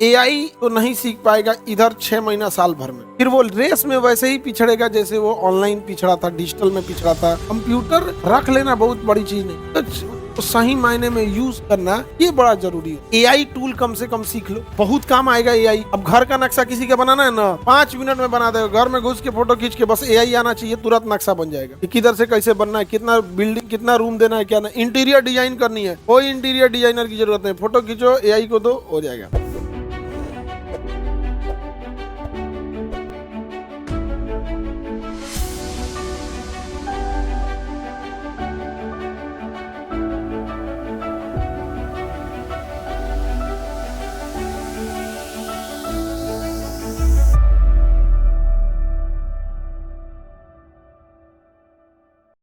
AI तो नहीं सीख पाएगा इधर 6 महीना साल भर में, फिर वो रेस में वैसे ही पिछड़ेगा जैसे वो ऑनलाइन पिछड़ा था, डिजिटल में पिछड़ा था। कंप्यूटर रख लेना बहुत बड़ी चीज नहीं, तो सही मायने में यूज करना ये बड़ा जरूरी है। एआई टूल कम से कम सीख लो, बहुत काम आएगा एआई। अब घर का नक्शा किसी का बनाना है ना, 5 मिनट में बना देगा। घर में घुस के फोटो खींच के बस एआई आना चाहिए, तुरंत नक्शा बन जाएगा कि किधर से कैसे बनना है, कितना बिल्डिंग, कितना रूम देना है, क्या ना। इंटीरियर डिजाइन करनी है, कोई इंटीरियर डिजाइनर की जरूरत नहीं, फोटो खींचो एआई को दो, हो जाएगा।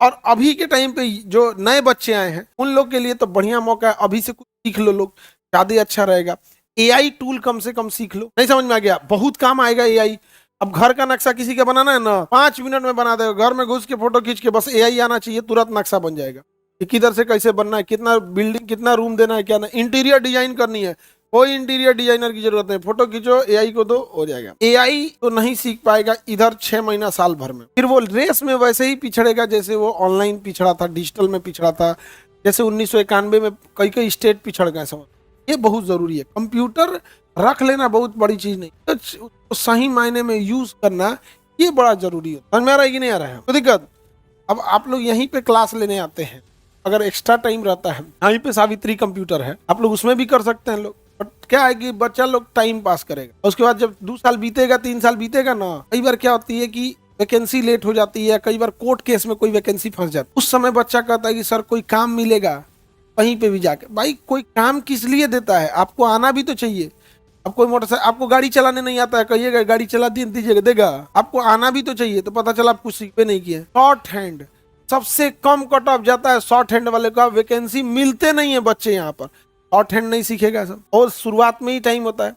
और अभी के टाइम पे जो नए बच्चे आए हैं उन लोग के लिए तो बढ़िया मौका है, अभी से कुछ सीख लो लोग, ज्यादा अच्छा रहेगा। एआई टूल कम से कम सीख लो। नहीं समझ में आ गया, बहुत काम आएगा एआई। अब घर का नक्शा किसी का बनाना है ना, 5 मिनट में बना देगा। घर में घुस के फोटो खींच के बस एआई आना चाहिए, तुरंत नक्शा बन जाएगा कि किधर से कैसे बनना है, कितना बिल्डिंग, कितना रूम देना है, क्या ना। इंटीरियर डिजाइन करनी है, कोई इंटीरियर डिजाइनर की जरूरत नहीं, फोटो खींचो एआई को दो, हो जाएगा। एआई तो नहीं सीख पाएगा इधर 6 महीना साल भर में, फिर वो रेस में वैसे ही पिछड़ेगा जैसे वो ऑनलाइन पिछड़ा था, डिजिटल में पिछड़ा था, जैसे 1991 में कई कई स्टेट पिछड़ गए। समझ, ये बहुत जरूरी है। कंप्यूटर रख लेना बहुत बड़ी चीज नहीं, तो सही मायने में यूज करना ये बड़ा जरूरी है। समझ में आ रहा है कि नहीं आ रहा है? तो दिक्कत, अब आप लोग यहीं पे क्लास लेने आते हैं, अगर एक्स्ट्रा टाइम रहता है, यहीं पे सावित्री कंप्यूटर है, आप लोग उसमें भी कर सकते हैं लोग। बट क्या है कि बच्चा लोग टाइम पास करेगा, उसके बाद जब 2 साल बीतेगा, 3 साल बीतेगा ना, कई बार क्या होती है कि वैकेंसी लेट हो जाती है, कई बार कोर्ट केस में कोई वैकेंसी फंस जाती है। उस समय बच्चा कहता है कि सर कोई काम मिलेगा कहीं पे भी जाके। भाई कोई काम किस लिए देता है, आपको आना भी तो चाहिए। अब कोई मोटरसाइकिल, आपको गाड़ी चलाने नहीं आता है, कहिएगा गाड़ी चला दीजिएगा, देगा? आपको आना भी तो चाहिए। तो पता चला आप कुछ सीखे नहीं किए। शॉर्ट हैंड सबसे कम कट ऑफ जाता है, शॉर्ट हैंड वाले का वैकेंसी मिलते नहीं है बच्चे यहाँ पर। शॉर्ट हैंड नहीं सीखेगा सब, और शुरुआत में ही टाइम होता है।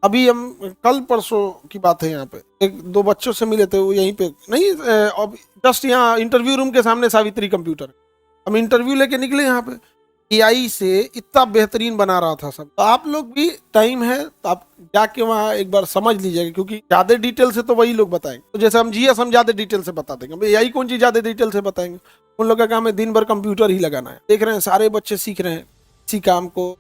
अभी हम कल परसों की बात है, यहाँ पे 1-2 बच्चों से मिले थे, वो यहीं पे नहीं, जस्ट यहाँ इंटरव्यू रूम के सामने सावित्री कंप्यूटर। हम इंटरव्यू लेके निकले यहाँ पे, एआई से इतना बेहतरीन बना रहा था सब। तो आप लोग भी टाइम है तो आप जाके वहाँ एक बार समझ लीजिएगा, क्योंकि ज्यादा डिटेल से तो वही लोग बताएंगे। तो जैसे हम जीएस हम ज्यादा डिटेल से बता देंगे, एआई कौन चीज ज्यादा डिटेल से बताएंगे? उन लोग का काम है दिन भर कंप्यूटर ही लगाना है। देख रहे हैं सारे बच्चे सीख रहे हैं इसी काम को।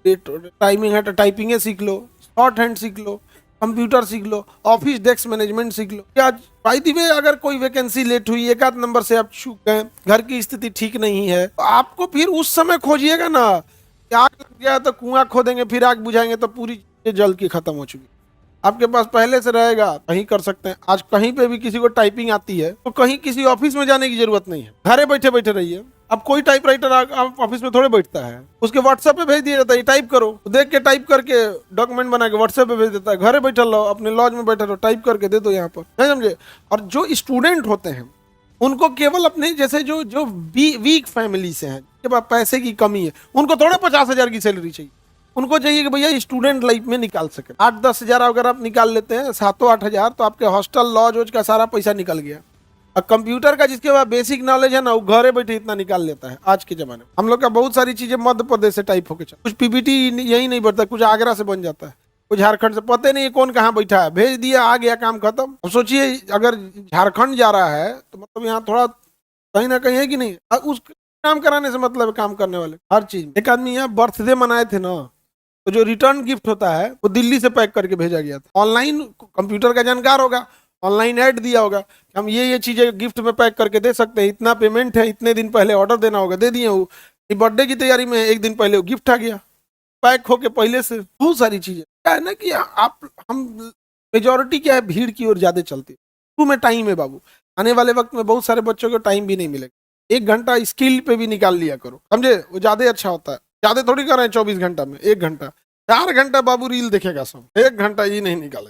टाइमिंग है तो टाइपिंग सीख लो, शॉर्ट हैंड सीख लो, कंप्यूटर सीख लो, ऑफिस डेस्क मैनेजमेंट सीख लो। क्या भाई दी वे, अगर कोई वैकेंसी लेट हुई, 1 आध नंबर से आप चूक गए, घर की स्थिति ठीक नहीं है, तो आपको फिर उस समय खोजिएगा ना। आग लग गया तो कुआं खोदेंगे, फिर आग बुझाएंगे तो पूरी चीजें जल की खत्म हो चुकी। आपके पास पहले से रहेगा, कहीं कर सकते हैं। आज कहीं पे भी किसी को टाइपिंग आती है तो कहीं किसी ऑफिस में जाने की जरूरत नहीं है, घरे बैठे बैठे रहिए। अब कोई टाइपराइटर ऑफिस में थोड़े बैठता है, उसके व्हाट्सएप पे भेज दिया जाता है, टाइप करो, तो देख के टाइप करके डॉक्यूमेंट बना के व्हाट्सएप पे भेज देता है। घरे बैठे रहो, अपने लॉज में बैठे रहो, टाइप करके दे दो यहाँ पर, नहीं समझे? और जो स्टूडेंट होते हैं उनको केवल अपने जैसे जो जो वीक फैमिली से हैं, के पास पैसे की कमी है, उनको थोड़े 50,000 की सैलरी चाहिए। उनको चाहिए कि भैया स्टूडेंट लाइफ में निकाल सके। 8-10 हजार अगर आप निकाल लेते हैं, 7-8 हजार, तो आपके हॉस्टल लॉज वॉज का सारा पैसा निकल गया। और कंप्यूटर का जिसके पास बेसिक नॉलेज है ना, वो घरे बैठे इतना निकाल लेता है। आज के जमाने में हम लोग का बहुत सारी चीजें मध्य प्रदेश से टाइप होके चल, कुछ पीपीटी यही नहीं बढ़ता, कुछ आगरा से बन जाता है, कुछ झारखंड से, पता नहीं कौन कहाँ बैठा है, भेज दिया, आ गया, काम खत्म। अब सोचिए अगर झारखंड जा रहा है तो मतलब यहाँ थोड़ा कहीं ना कहीं है कि नहीं, उस काम कराने से मतलब काम करने वाले हर चीज। एक आदमी यहाँ बर्थडे मनाए थे ना, तो जो रिटर्न गिफ्ट होता है वो दिल्ली से पैक करके भेजा गया था। ऑनलाइन कंप्यूटर का जानकार होगा, ऑनलाइन ऐड दिया होगा कि हम ये चीजें गिफ्ट में पैक करके दे सकते हैं, इतना पेमेंट है, इतने दिन पहले ऑर्डर देना होगा, दे दिए। वो बर्थडे की तैयारी में 1 दिन पहले वो गिफ्ट आ गया, पैक होके पहले से। बहुत सारी चीजें क्या है ना कि आप हम मेजोरिटी क्या है, भीड़ की ओर ज्यादा चलती है। तुम्हें टाइम है बाबू, आने वाले वक्त में बहुत सारे बच्चों को टाइम भी नहीं मिलेगा। 1 घंटा स्किल पे भी निकाल लिया करो, समझे? वो ज्यादा अच्छा होता है। ज्यादा थोड़ी कर रहे हैं 24 घंटा में, 1 घंटा, 4 घंटा बाबू रील देखेगा सब, 1 घंटा ये नहीं निकाले।